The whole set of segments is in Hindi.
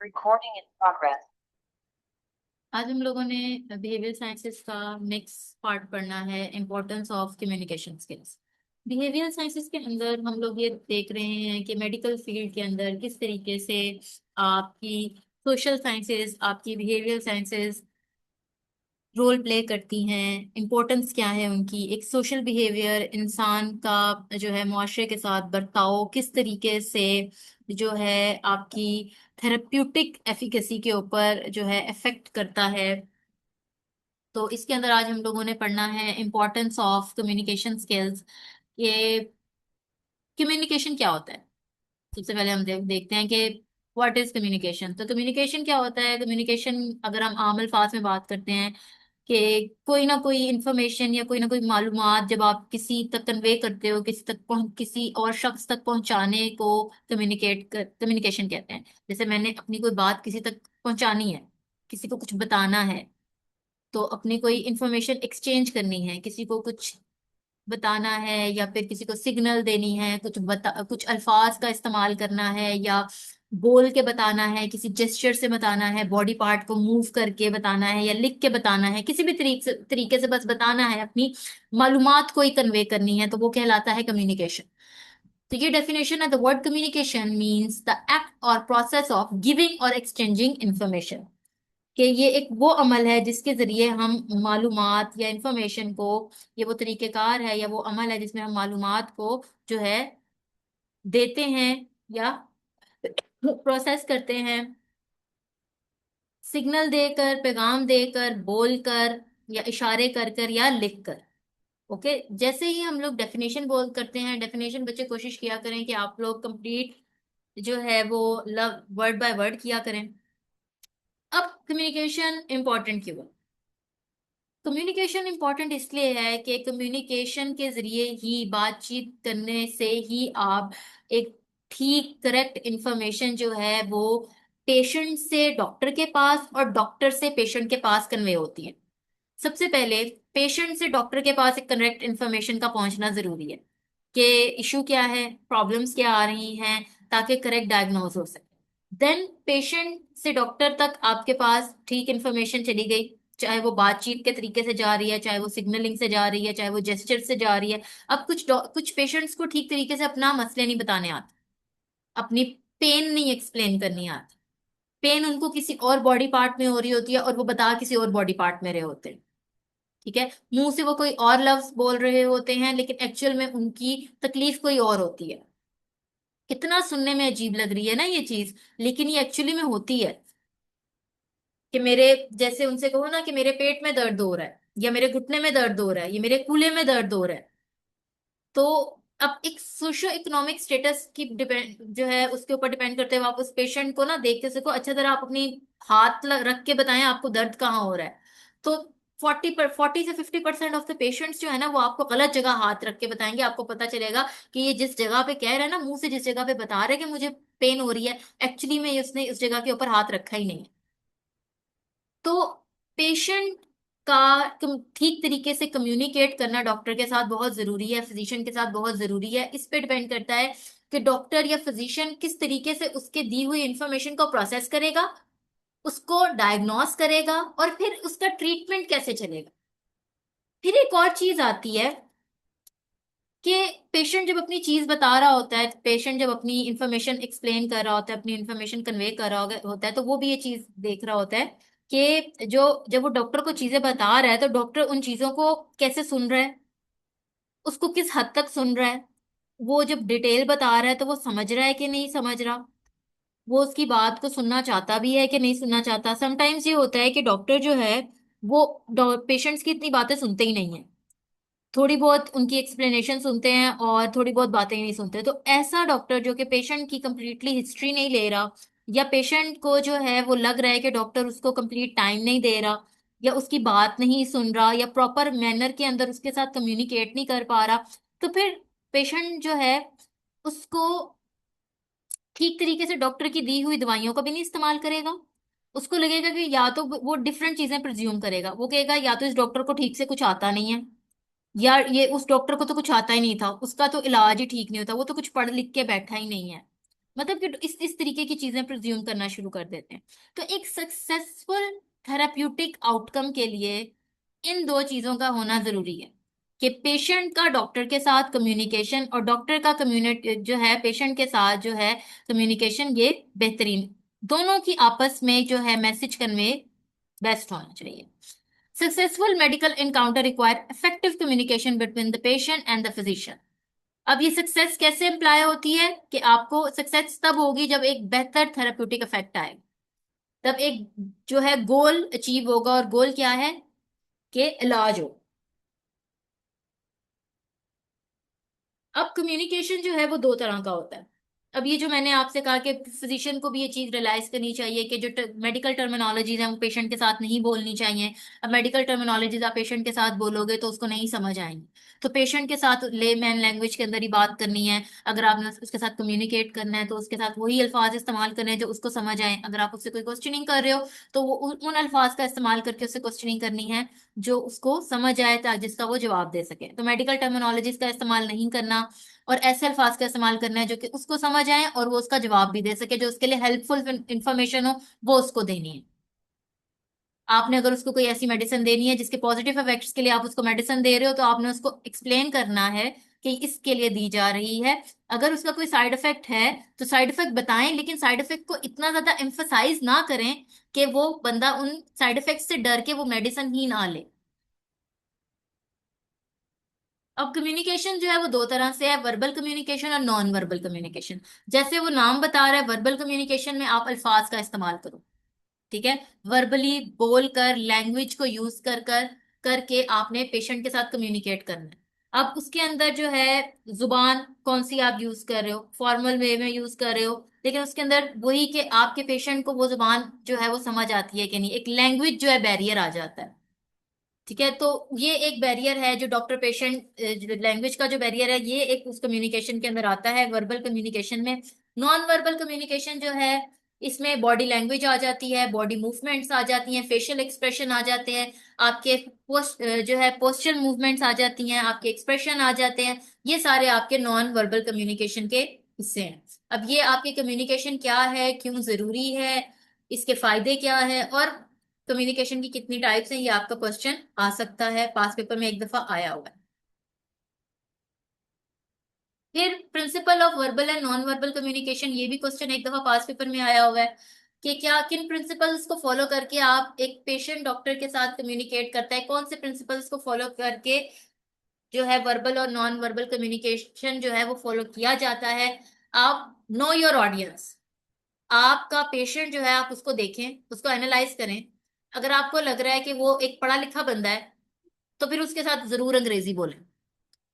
Recording in progress. आज हम लोगों ने बिहेवियर साइंसेस का नेक्स्ट पार्ट पढ़ना है, importance of communication skills. Behaviour sciences के अंदर हम लोग ये देख रहे हैं कि मेडिकल फील्ड के अंदर किस तरीके से आपकी सोशल साइंसेस, आपकी बिहेवियर साइंसेस रोल प्ले करती हैं, इम्पोर्टेंस क्या है उनकी। एक सोशल बिहेवियर, इंसान का जो है मुआशरे के साथ बर्ताव किस तरीके से जो है आपकी थेरेप्यूटिक एफिकेसी के ऊपर जो है इफेक्ट करता है। तो इसके अंदर आज हम लोगों ने पढ़ना है इम्पोर्टेंस ऑफ कम्युनिकेशन स्किल्स। ये कम्युनिकेशन क्या होता है। सबसे पहले हम देखते हैं कि व्हाट इज कम्युनिकेशन। तो कम्युनिकेशन क्या होता है। कम्युनिकेशन अगर हम आम अल्फाज में बात करते हैं कि कोई ना कोई इंफॉर्मेशन या कोई ना कोई मालूमात जब आप किसी तक कन्वे करते हो, किसी तक किसी और शख्स तक पहुंचाने को कम्युनिकेशन कहते हैं। जैसे मैंने अपनी कोई बात किसी तक पहुंचानी है, किसी को कुछ बताना है, तो अपनी कोई इंफॉर्मेशन एक्सचेंज करनी है, किसी को कुछ बताना है या फिर किसी को सिग्नल देनी है, कुछ अल्फाज का इस्तेमाल करना है या बोल के बताना है, किसी जेस्चर से बताना है, बॉडी पार्ट को मूव करके बताना है या लिख के बताना है, किसी भी तरीके से बस बताना है, अपनी मालूमात को ही कन्वे करनी है, तो वो कहलाता है कम्युनिकेशन। तो ये डेफिनेशन है। The word communication means the act और प्रोसेस ऑफ गिविंग और एक्सचेंजिंग इंफॉर्मेशन। कि ये एक वो अमल है जिसके जरिए हम मालूमात या इंफॉर्मेशन को, ये वो तरीकेकार है या वो अमल है जिसमें हम मालूमात को जो है देते हैं या प्रोसेस करते हैं, सिग्नल देकर, पैगाम देकर, बोलकर या इशारे कर कर या लिख कर। ओके, जैसे ही हम लोग डेफिनेशन बोल करते हैं, डेफिनेशन बच्चे कोशिश किया करें कि आप लोग कंप्लीट जो है वो लव वर्ड बाय वर्ड किया करें। अब कम्युनिकेशन इंपॉर्टेंट क्यों है। कम्युनिकेशन इंपॉर्टेंट इसलिए है कि कम्युनिकेशन के जरिए ही, बातचीत करने से ही आप एक ठीक करेक्ट इंफॉर्मेशन जो है वो पेशेंट से डॉक्टर के पास और डॉक्टर से पेशेंट के पास कन्वे होती है। सबसे पहले पेशेंट से डॉक्टर के पास एक करेक्ट इंफॉर्मेशन का पहुंचना जरूरी है कि इशू क्या है, प्रॉब्लम्स क्या आ रही हैं, ताकि करेक्ट डायग्नोज हो सके। देन पेशेंट से डॉक्टर तक आपके पास ठीक इंफॉर्मेशन चली गई, चाहे वो बातचीत के तरीके से जा रही है, चाहे वो सिग्नलिंग से जा रही है, चाहे वो जेस्चर से जा रही है। अब कुछ पेशेंट्स को ठीक तरीके से अपना मसले नहीं बताने आते, अपनी पेन नहीं एक्सप्लेन करनी आती। पेन उनको किसी और बॉडी पार्ट में हो रही होती है और वो बता किसी और बॉडी पार्ट में रहे होते हैं। ठीक है, मुंह से वो कोई और लफ्ज बोल रहे होते हैं लेकिन एक्चुअल में उनकी तकलीफ कोई और होती है। कितना सुनने में अजीब लग रही है ना ये चीज, लेकिन ये एक्चुअली में होती है। कि मेरे, जैसे उनसे कहो ना कि मेरे पेट में दर्द हो रहा है या मेरे घुटने में दर्द हो रहा है या मेरे कूल्हे में दर्द हो रहा है। तो अब एक सोशो इकोनॉमिक स्टेटस की डिपेंड जो है उसके ऊपर डिपेंड करते हुए आप उस पेशेंट को ना देखते सको अच्छा तरह, आप अपनी हाथ रख के बताएं आपको दर्द कहाँ हो रहा है। तो 40 से 50% ऑफ द पेशेंट्स जो है ना वो आपको गलत जगह हाथ रख के बताएंगे। आपको पता चलेगा कि ये जिस जगह पे कह रहे हैं ना, मुंह से जिस जगह पे बता रहे हैं कि मुझे पेन हो रही है, एक्चुअली में उसने उस जगह के ऊपर हाथ रखा ही नहीं है। तो पेशेंट का ठीक तरीके से कम्युनिकेट करना डॉक्टर के साथ बहुत जरूरी है, फिजिशियन के साथ बहुत जरूरी है। इस पे डिपेंड करता है कि डॉक्टर या फिजिशियन किस तरीके से उसके दी हुई इंफॉर्मेशन को प्रोसेस करेगा, उसको डायग्नोस करेगा और फिर उसका ट्रीटमेंट कैसे चलेगा। फिर एक और चीज आती है कि पेशेंट जब अपनी चीज बता रहा होता है, पेशेंट जब अपनी इंफॉर्मेशन एक्सप्लेन कर रहा होता है, अपनी इंफॉर्मेशन कन्वे कर रहा होता है, तो वो भी ये चीज देख रहा होता है कि जो जब वो डॉक्टर को चीजें बता रहा है तो डॉक्टर उन चीजों को कैसे सुन रहा है, उसको किस हद तक सुन रहा है। वो जब डिटेल बता रहा है तो वो समझ रहा है कि नहीं समझ रहा, वो उसकी बात को सुनना चाहता भी है कि नहीं सुनना चाहता। समटाइम्स ये होता है कि डॉक्टर जो है वो पेशेंट्स की इतनी बातें सुनते ही नहीं है, थोड़ी बहुत उनकी एक्सप्लेनेशन सुनते हैं और थोड़ी बहुत बातें ही नहीं सुनते। तो ऐसा डॉक्टर जो कि पेशेंट की कंप्लीटली हिस्ट्री नहीं ले रहा, या पेशेंट को जो है वो लग रहा है कि डॉक्टर उसको कंप्लीट टाइम नहीं दे रहा या उसकी बात नहीं सुन रहा या प्रॉपर मैनर के अंदर उसके साथ कम्युनिकेट नहीं कर पा रहा, तो फिर पेशेंट जो है उसको ठीक तरीके से डॉक्टर की दी हुई दवाइयों का भी नहीं इस्तेमाल करेगा। उसको लगेगा कि या तो वो डिफरेंट चीजें प्रिज्यूम करेगा, वो कहेगा या तो इस डॉक्टर को ठीक से कुछ आता नहीं है, यार ये उस डॉक्टर को तो कुछ आता ही नहीं था, उसका तो इलाज ही ठीक नहीं होता, वो तो कुछ पढ़ लिख के बैठा ही नहीं है। मतलब कि इस तरीके की चीजें प्रिज्यूम करना शुरू कर देते हैं। तो एक सक्सेसफुल थेराप्यूटिक आउटकम के लिए इन दो चीजों का होना जरूरी है कि पेशेंट का डॉक्टर के साथ कम्युनिकेशन और डॉक्टर का कम्युनिट जो है पेशेंट के साथ जो है कम्युनिकेशन, ये बेहतरीन, दोनों की आपस में जो है मैसेज कन्वे बेस्ट होना चाहिए। Successful medical encounter require effective communication between the patient and the physician. अब ये सक्सेस कैसे इम्प्लाई होती है कि आपको सक्सेस तब होगी जब एक बेहतर थेराप्यूटिक इफेक्ट आए, तब एक जो है गोल अचीव होगा, और गोल क्या है कि इलाज हो। अब कम्युनिकेशन जो है वो दो तरह का होता है। अब ये जो मैंने आपसे कहा कि फिजिशियन को भी ये चीज रियलाइज करनी चाहिए कि जो मेडिकल टर्मिनोलॉजीज है वो पेशेंट के साथ नहीं बोलनी चाहिए। अब मेडिकल टर्मिनोलॉजीज आप पेशेंट के साथ बोलोगे तो उसको नहीं समझ आएंगी, तो पेशेंट के साथ लेमैन लैंग्वेज के अंदर ही बात करनी है। अगर आपने उसके साथ कम्युनिकेट करना है तो उसके साथ वही अल्फाज इस्तेमाल करने हैं जो उसको समझ आए। अगर आप उससे कोई क्वेश्चनिंग कर रहे हो तो वो उन अल्फाज का इस्तेमाल करके उससे क्वेश्चनिंग करनी है जो उसको समझ आए, ताकि जिसका वो जवाब दे सके। तो मेडिकल टर्मिनोलॉजीज का इस्तेमाल नहीं करना, और ऐसे अल्फाज का इस्तेमाल करना है जो कि उसको समझ आए और वो उसका जवाब भी दे सके, जो उसके लिए हेल्पफुल इंफॉर्मेशन हो वो उसको देनी है। आपने अगर उसको कोई ऐसी मेडिसिन देनी है जिसके पॉजिटिव इफेक्ट्स के लिए आप उसको मेडिसिन दे रहे हो, तो आपने उसको एक्सप्लेन करना है कि इसके लिए दी जा रही है। अगर उसका कोई साइड इफेक्ट है तो साइड इफेक्ट बताएं, लेकिन साइड इफेक्ट को इतना ज्यादा एम्फसाइज ना करें कि वो बंदा उन साइड इफेक्ट से डर के वो मेडिसिन ही ना ले। अब कम्युनिकेशन जो है वो दो तरह से है, वर्बल कम्युनिकेशन और नॉन वर्बल कम्युनिकेशन। जैसे वो नाम बता रहा है, वर्बल कम्युनिकेशन में आप अल्फाज का इस्तेमाल करो, ठीक है। वर्बली बोल कर, लैंग्वेज को यूज कर करके आपने पेशेंट के साथ कम्युनिकेट करना है। अब उसके अंदर जो है जुबान कौन सी आप यूज कर रहे हो, फॉर्मल वे में यूज कर रहे हो, लेकिन उसके अंदर वही कि आपके पेशेंट को वो जुबान जो है वो समझ आती है कि नहीं, एक लैंग्वेज जो है बैरियर आ जाता है। ठीक है, तो ये एक बैरियर है जो डॉक्टर पेशेंट लैंग्वेज का जो बैरियर है, ये एक उस कम्युनिकेशन के अंदर आता है वर्बल कम्युनिकेशन में। नॉन वर्बल कम्युनिकेशन जो है, इसमें बॉडी लैंग्वेज आ जाती है, बॉडी मूवमेंट्स आ जाती हैं, फेशियल एक्सप्रेशन आ जाते हैं, आपके जो है पोस्चर मूवमेंट्स आ जाती हैं, आपके एक्सप्रेशन आ जाते हैं। ये सारे आपके नॉन वर्बल कम्युनिकेशन के हिस्से हैं। अब ये आपके कम्युनिकेशन क्या है, क्यों जरूरी है, इसके फायदे क्या है, और कम्युनिकेशन की कितनी टाइप्स हैं, ये आपका क्वेश्चन आ सकता है, पास पेपर में एक दफा आया हुआ है। फिर principle of verbal and non verbal communication, ये भी क्वेश्चन एक दफा पास पेपर में आया हुआ है कि क्या किन प्रिंसिपल्स को फॉलो करके आप एक पेशेंट डॉक्टर के साथ कम्युनिकेट करता है, कौन से प्रिंसिपल्स को फॉलो करके जो है वर्बल और नॉन वर्बल कम्युनिकेशन जो है वो फॉलो किया जाता है। आप नो योर ऑडियंस, आपका पेशेंट जो है आप उसको देखें, उसको एनालाइज करें। अगर आपको लग रहा है कि वो एक पढ़ा लिखा बंदा है तो फिर उसके साथ जरूर अंग्रेजी बोलें।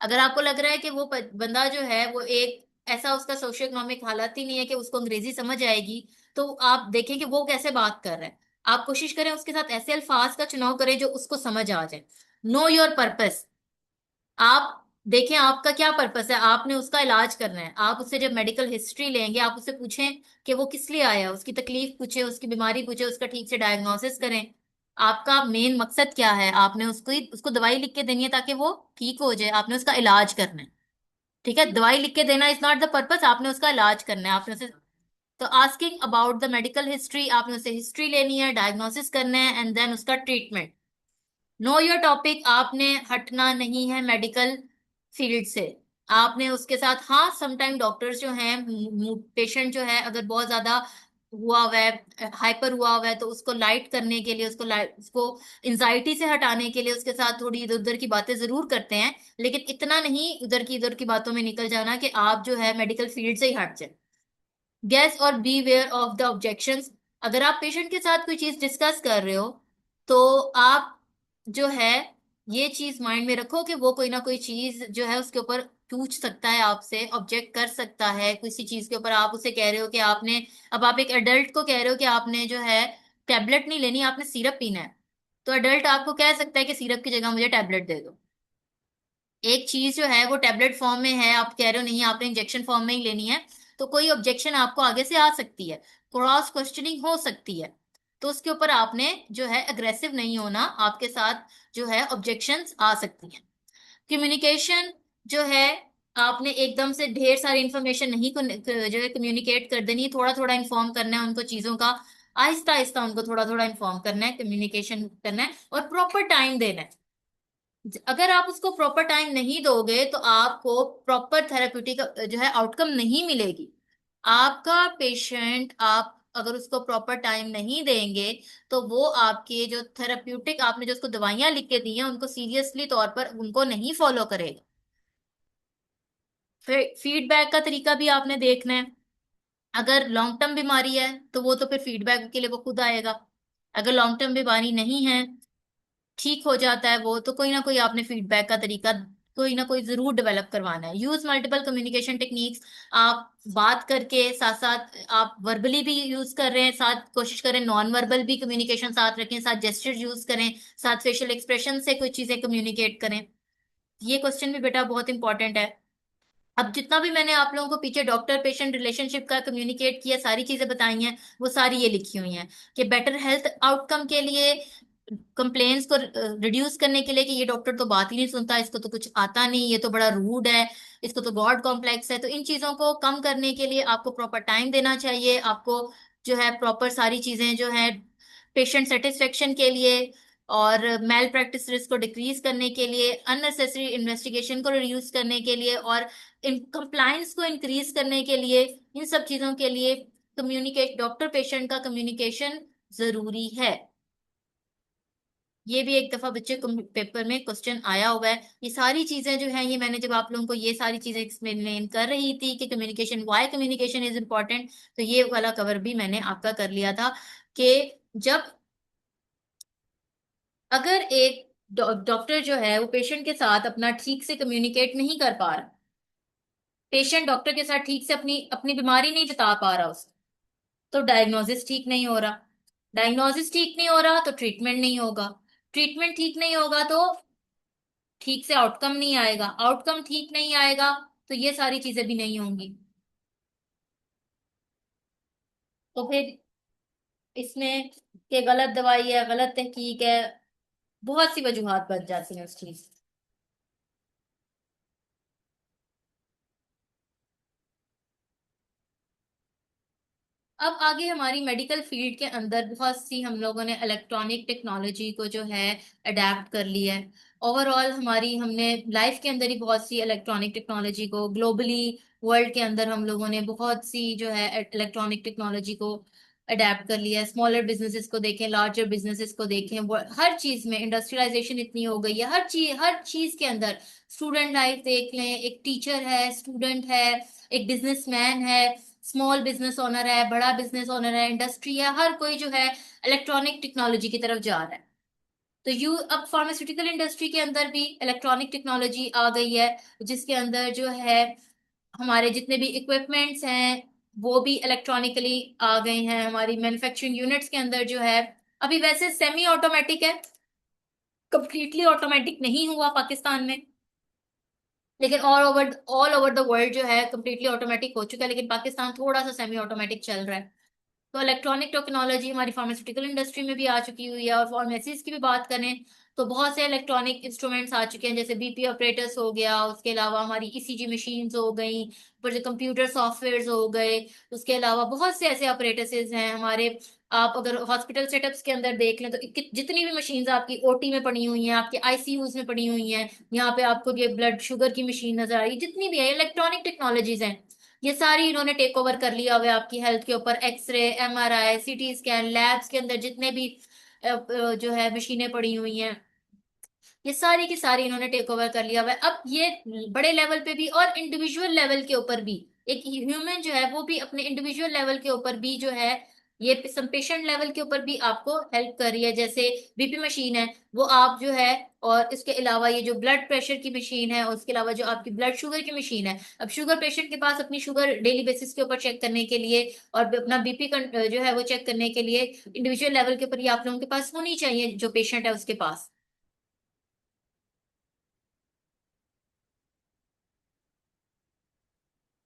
अगर आपको लग रहा है कि वो बंदा जो है वो एक ऐसा उसका सोशियो इकोनॉमिक हालत ही नहीं है कि उसको अंग्रेजी समझ आएगी, तो आप देखें कि वो कैसे बात कर रहा है। आप कोशिश करें उसके साथ ऐसे अल्फाज का चुनाव करें जो उसको समझ आ जाए। नो योर पर्पस, आप देखें आपका क्या पर्पस है, आपने उसका इलाज करना है। आप उससे जब मेडिकल हिस्ट्री लेंगे, आप उससे पूछें कि वो किस लिए आया, उसकी तकलीफ पूछे, उसकी बीमारी पूछे, उसका ठीक से डायग्नोसिस करें। आपका मेन मकसद क्या है, आपने उसको दवाई लिख के देनी है ताकि वो ठीक हो जाए, आपने उसका इलाज करना है। ठीक है, दवाई लिख के देना इज नॉट द पर्पस, आपने उसका इलाज करना है। आपने उसे तो asking about the medical history, आपने उससे हिस्ट्री लेनी है, डायग्नोसिस करना है, एंड देन उसका ट्रीटमेंट। नो योर टॉपिक, आपने हटना नहीं है मेडिकल फील्ड से। आपने उसके साथ, हाँ समटाइम डॉक्टर्स जो हैं, पेशेंट जो है अगर बहुत ज्यादा हुआ हुआ है, हाइपर हुआ हुआ है, तो उसको लाइट करने के लिए, उसको एंजाइटी से हटाने के लिए उसके साथ थोड़ी इधर उधर की बातें जरूर करते हैं, लेकिन इतना नहीं उधर की बातों में निकल जाना कि आप जो है मेडिकल फील्ड से ही हट जाए। गेस और beware of the objections, अगर आप पेशेंट के साथ कोई चीज डिस्कस कर रहे हो तो आप जो है ये चीज माइंड में रखो कि वो कोई ना कोई चीज जो है उसके ऊपर पूछ सकता है, आपसे ऑब्जेक्ट कर सकता है किसी चीज के ऊपर। आप उसे कह रहे हो कि आपने, अब आप एक एडल्ट को कह रहे हो कि आपने जो है टैबलेट नहीं लेनी, आपने सिरप पीना है, तो एडल्ट आपको कह सकता है कि सिरप की जगह मुझे टैबलेट दे दो। एक चीज जो है वो टेबलेट फॉर्म में है, आप कह रहे हो नहीं आपने इंजेक्शन फॉर्म में ही लेनी है, तो कोई ऑब्जेक्शन आपको आगे से आ सकती है, क्रॉस क्वेश्चनिंग हो सकती है। तो उसके ऊपर आपने जो है अग्रेसिव नहीं होना, आपके साथ जो है ऑब्जेक्शंस आ सकती हैं। कम्युनिकेशन जो है आपने एकदम से ढेर सारी इंफॉर्मेशन नहीं जो है कम्युनिकेट कर देनी, थोड़ा थोड़ा इन्फॉर्म करना है उनको चीजों का, आहिस्ता आहिस्ता उनको थोड़ा थोड़ा इन्फॉर्म करना है, कम्युनिकेशन करना है और प्रॉपर टाइम देना है। अगर आप उसको प्रॉपर टाइम नहीं दोगे तो आपको प्रॉपर थेरेप्यूटिक जो है आउटकम नहीं मिलेगी। आपका पेशेंट, आप अगर उसको प्रॉपर टाइम नहीं देंगे तो वो आपके जो थेरेप्यूटिक आपने जो उसको दवाइयां लिख के दी हैं उनको सीरियसली तौर पर उनको नहीं फॉलो करेगा। फिर फीडबैक का तरीका भी आपने देखना है। अगर लॉन्ग टर्म बीमारी है तो वो तो फिर फीडबैक के लिए वो खुद आएगा। अगर लॉन्ग टर्म बीमारी नहीं है, ठीक हो जाता है वो, तो कोई ना कोई आपने फीडबैक का तरीका कोई ना कोई जरूर डेवलप करवाना है। Use multiple communication techniques. आप बात करके साथ साथ आप वर्बली भी यूज कर रहे हैं, साथ कोशिश करें नॉन वर्बल भी कम्युनिकेशन साथ रखें, साथ जेस्चर यूज करें, साथ फेशियल एक्सप्रेशन से कोई चीजें कम्युनिकेट करें। ये क्वेश्चन भी बेटा बहुत इंपॉर्टेंट है। अब जितना भी मैंने आप लोगों को पीछे डॉक्टर पेशेंट रिलेशनशिप का कम्युनिकेट किया, सारी चीजें बताई हैं, वो सारी ये लिखी हुई हैं कि बेटर हेल्थ आउटकम के लिए, कंप्लेन्स को रिड्यूस करने के लिए, कि ये डॉक्टर तो बात ही नहीं सुनता, इसको तो कुछ आता नहीं, ये तो बड़ा रूड है, इसको तो गॉड कॉम्प्लेक्स है, तो इन चीजों को कम करने के लिए आपको प्रॉपर टाइम देना चाहिए। आपको जो है प्रॉपर सारी चीजें जो है पेशेंट सेटिस्फेक्शन के लिए और मेल प्रैक्टिस रिस्क को डिक्रीज करने के लिए, अननेसेसरी इन्वेस्टिगेशन को रिड्यूस करने के लिए और इन कंप्लायंस को इंक्रीज करने के लिए, इन सब चीजों के लिए कम्युनिकेट डॉक्टर पेशेंट का कम्युनिकेशन जरूरी है। ये भी एक दफा बच्चे को पेपर में क्वेश्चन आया हुआ है। ये सारी चीजें जो है, ये मैंने जब आप लोगों को ये सारी चीजें एक्सप्लेन कर रही थी कि communication, why communication is important, तो ये वाला कवर भी मैंने आपका कर लिया था कि जब अगर एक डॉक्टर जो है वो पेशेंट के साथ अपना ठीक से कम्युनिकेट नहीं कर पा रहा, पेशेंट डॉक्टर के साथ ठीक से अपनी अपनी बीमारी नहीं बता पा रहा उसको, तो डायग्नोसिस ठीक नहीं हो रहा, डायग्नोसिस ठीक नहीं हो रहा तो ट्रीटमेंट नहीं होगा, ट्रीटमेंट ठीक नहीं होगा तो ठीक से आउटकम नहीं आएगा, आउटकम ठीक नहीं आएगा तो ये सारी चीजें भी नहीं होंगी। तो फिर इसमें के गलत दवाई है, गलत तहकीक है, बहुत सी वजूहात बन जाती हैं उस चीज। अब आगे हमारी मेडिकल फील्ड के अंदर बहुत सी हम लोगों ने इलेक्ट्रॉनिक टेक्नोलॉजी को जो है अडेप्ट कर लिया है। ओवरऑल हमारी हमने लाइफ के अंदर ही बहुत सी इलेक्ट्रॉनिक टेक्नोलॉजी को ग्लोबली, वर्ल्ड के अंदर हम लोगों ने बहुत सी जो है इलेक्ट्रॉनिक टेक्नोलॉजी को अडेप्ट कर लिया है। स्मॉलर बिजनेसेस को देखें, लार्जर बिजनेसेस को देखें, हर चीज में इंडस्ट्रियलाइजेशन इतनी हो गई है, हर चीज के अंदर। स्टूडेंट लाइफ देख लें, एक टीचर है, स्टूडेंट है, एक बिजनेसमैन है, स्मॉल बिजनेस ओनर है, बड़ा बिजनेस ओनर है, इंडस्ट्री है, हर कोई जो है इलेक्ट्रॉनिक टेक्नोलॉजी की तरफ जा रहा है। तो यू अब फार्मास्यूटिकल इंडस्ट्री के अंदर भी इलेक्ट्रॉनिक टेक्नोलॉजी आ गई है, जिसके अंदर जो है हमारे जितने भी इक्विपमेंट्स हैं वो भी इलेक्ट्रॉनिकली आ गए हैं। हमारी मैन्युफैक्चरिंग यूनिट्स के अंदर जो है, अभी वैसे सेमी ऑटोमेटिक है, कंप्लीटली ऑटोमेटिक नहीं हुआ पाकिस्तान में, लेकिन ऑल ओवर द वर्ल्ड जो है कंप्लीटली ऑटोमेटिक हो चुका है, लेकिन पाकिस्तान थोड़ा सा सेमी ऑटोमेटिक चल रहा है। तो इलेक्ट्रॉनिक टेक्नोलॉजी हमारी फार्मास्यूटिकल इंडस्ट्री में भी आ चुकी हुई है। और फार्मेसीज की भी बात करें तो बहुत से इलेक्ट्रॉनिक इंस्ट्रूमेंट्स आ चुके हैं, जैसे बीपी ऑपरेटर्स हो गया, उसके अलावा हमारी ईसीजी मशीन्स हो गई, ऊपर जो कंप्यूटर सॉफ्टवेयर हो गए, उसके अलावा बहुत से ऐसे ऑपरेटर्स हैं हमारे। आप अगर हॉस्पिटल सेटअप्स के अंदर देख लें तो जितनी भी मशीन्स आपकी ओटी में पड़ी हुई हैं, आपके आईसीयूज में पड़ी हुई हैं, यहाँ पे आपको ये ब्लड शुगर की मशीन नजर आ रही है, जितनी भी है इलेक्ट्रॉनिक टेक्नोलॉजीज हैं, ये सारी इन्होंने टेक ओवर कर लिया हुआ है आपकी हेल्थ के ऊपर। X-ray, MRI, CT scan, labs के अंदर जितने भी जो है मशीनें पड़ी हुई हैं, ये सारी की सारी इन्होंने टेक ओवर कर लिया हुआ है। अब ये बड़े लेवल पे भी और इंडिविजुअल लेवल के ऊपर भी, एक ह्यूमन जो है वो भी अपने इंडिविजुअल लेवल के ऊपर भी जो है, ये पेशेंट लेवल के ऊपर भी आपको हेल्प कर रही है। जैसे बीपी मशीन है, वो आप जो है, और इसके अलावा ये जो ब्लड प्रेशर की मशीन है, और उसके अलावा जो आपकी ब्लड शुगर की मशीन है, अब शुगर पेशेंट के पास अपनी शुगर डेली बेसिस के ऊपर चेक करने के लिए और अपना बीपी जो है वो चेक करने के लिए इंडिविजुअल लेवल के ऊपर ये आप लोगों के पास होनी चाहिए, जो पेशेंट है उसके पास।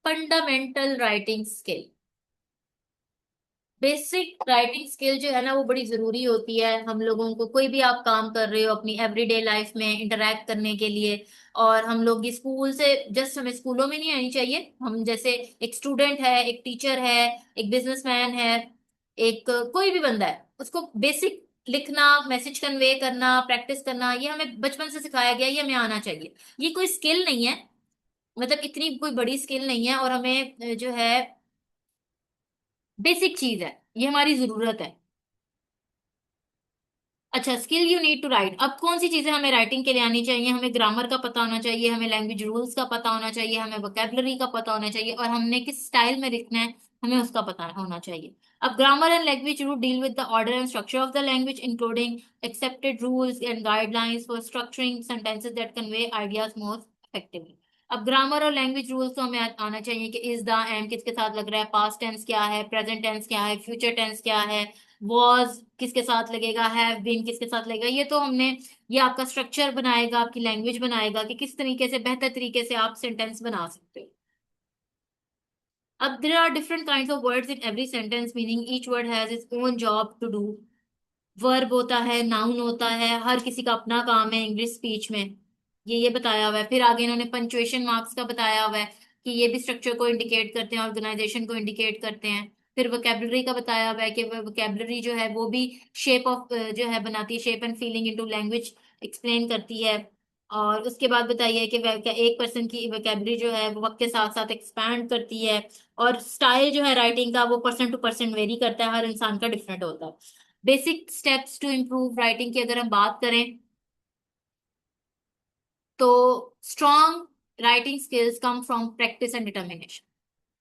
Fundamental writing skill. Basic writing skill जो है ना वो बड़ी जरूरी होती है हम लोगों को, कोई भी आप काम कर रहे हो अपनी एवरीडे लाइफ में इंटरेक्ट करने के लिए। और हम लोग ये स्कूल से, जस्ट हमें स्कूलों में नहीं आनी चाहिए, हम जैसे एक स्टूडेंट है, एक टीचर है, एक बिजनेसमैन है, एक कोई भी बंदा है, उसको बेसिक लिखना, मैसेज कन्वे करना, प्रैक्टिस करना, ये हमें बचपन से सिखाया गया, ये हमें आना चाहिए। ये कोई स्किल नहीं है, मतलब इतनी कोई बड़ी स्किल नहीं है, और हमें जो है बेसिक चीज है, ये हमारी जरूरत है। अच्छा, skill you need to write. अब कौन सी चीजें हमें राइटिंग के लिए आनी चाहिए? हमें ग्रामर का पता होना चाहिए, हमें लैंग्वेज रूल्स का पता होना चाहिए, हमें वोकेबलरी का पता होना चाहिए, और हमने किस स्टाइल में लिखना है हमें उसका पता होना चाहिए। अब grammar and language rule deal with the order and structure of the language including accepted rules and guidelines for structuring sentences that convey ideas more effectively. अब ग्रामर और लैंग्वेज रूल्स तो हमें आना चाहिए कि इज द एंड किसके साथ लग रहा है, पास्ट टेंस क्या है, प्रेजेंट टेंस क्या है, फ्यूचर टेंस क्या है, वॉज किसके साथ लगेगा, हैव बीन किसके साथ लगेगा। ये तो हमने, ये आपका स्ट्रक्चर बनाएगा, आपकी लैंग्वेज बनाएगा कि किस तरीके से बेहतर तरीके से आप सेंटेंस बना सकते हो। अब there are different kinds of words in every sentence meaning each word has its own job to do. Verb होता है, नाउन होता है, हर किसी का अपना काम है इंग्लिश स्पीच में, ये बताया हुआ है। फिर आगे इन्होंने पंचुएशन मार्क्स का बताया हुआ है कि ये भी स्ट्रक्चर को इंडिकेट करते हैं, ऑर्गेनाइजेशन को इंडिकेट करते हैं। फिर वोकेबलरी का बताया हुआ है कि वोकेबलरी जो है वो भी शेप ऑफ जो है बनाती है, shape and feeling into language explain करती है। और उसके बाद बताइए कि एक पर्सन की वोकेबलरी जो है वो वक्त के साथ साथ एक्सपैंड करती है। और स्टाइल जो है राइटिंग का वो पर्सन टू पर्सन वेरी करता है, हर इंसान का डिफरेंट होता है। Basic steps to improve writing की अगर हम बात करें तो strong writing skills come from practice and determination.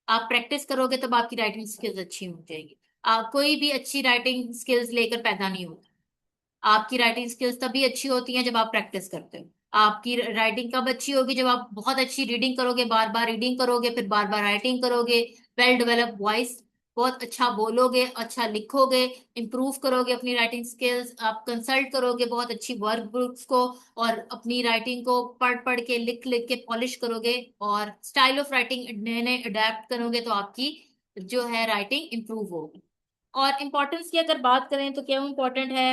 आप प्रैक्टिस करोगे तब आपकी राइटिंग स्किल्स अच्छी हो जाएगी। आप कोई भी अच्छी राइटिंग स्किल्स लेकर पैदा नहीं होता। आपकी राइटिंग स्किल्स तभी अच्छी होती हैं जब आप प्रैक्टिस करते हो। आपकी राइटिंग कब अच्छी होगी? जब आप बहुत अच्छी रीडिंग करोगे, बार बार रीडिंग करोगे, फिर बार बार राइटिंग करोगे, वेल डेवलप वॉइस, बहुत अच्छा बोलोगे, अच्छा लिखोगे, इंप्रूव करोगे अपनी राइटिंग स्किल्स, आप कंसल्ट करोगे बहुत अच्छी वर्क बुक्स को, और अपनी राइटिंग को पढ़ पढ़ के, लिख लिख के पॉलिश करोगे, और स्टाइल ऑफ राइटिंग नए नए अडेप्ट करोगे, तो आपकी जो है राइटिंग इंप्रूव होगी। और इम्पोर्टेंस की अगर बात करें तो क्या इम्पोर्टेंट है?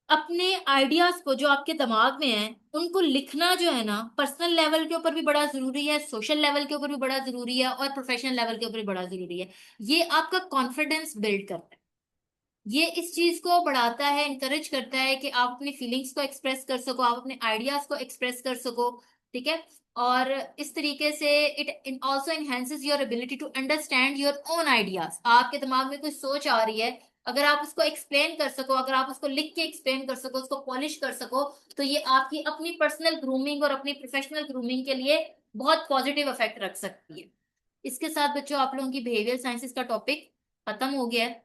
अपने आइडियाज को जो आपके दिमाग में है उनको लिखना जो है ना, पर्सनल लेवल के ऊपर भी बड़ा जरूरी है, सोशल लेवल के ऊपर भी बड़ा जरूरी है, और प्रोफेशनल लेवल के ऊपर भी बड़ा जरूरी है। ये आपका कॉन्फिडेंस बिल्ड करता है, ये इस चीज को बढ़ाता है, इंकरेज करता है कि आप अपनी फीलिंग्स को एक्सप्रेस कर सको, आप अपने आइडियाज को एक्सप्रेस कर सको। ठीक है। और इस तरीके से it also enhances your ability to understand your own ideas. आपके दिमाग में कोई सोच आ रही है, अगर आप उसको एक्सप्लेन कर सको, अगर आप उसको लिख के एक्सप्लेन कर सको, उसको पॉलिश कर सको, तो ये आपकी अपनी पर्सनल ग्रूमिंग और अपनी प्रोफेशनल ग्रूमिंग के लिए बहुत पॉजिटिव इफेक्ट रख सकती है। इसके साथ बच्चों आप लोगों की बिहेवियर साइंसेस का टॉपिक खत्म हो गया है।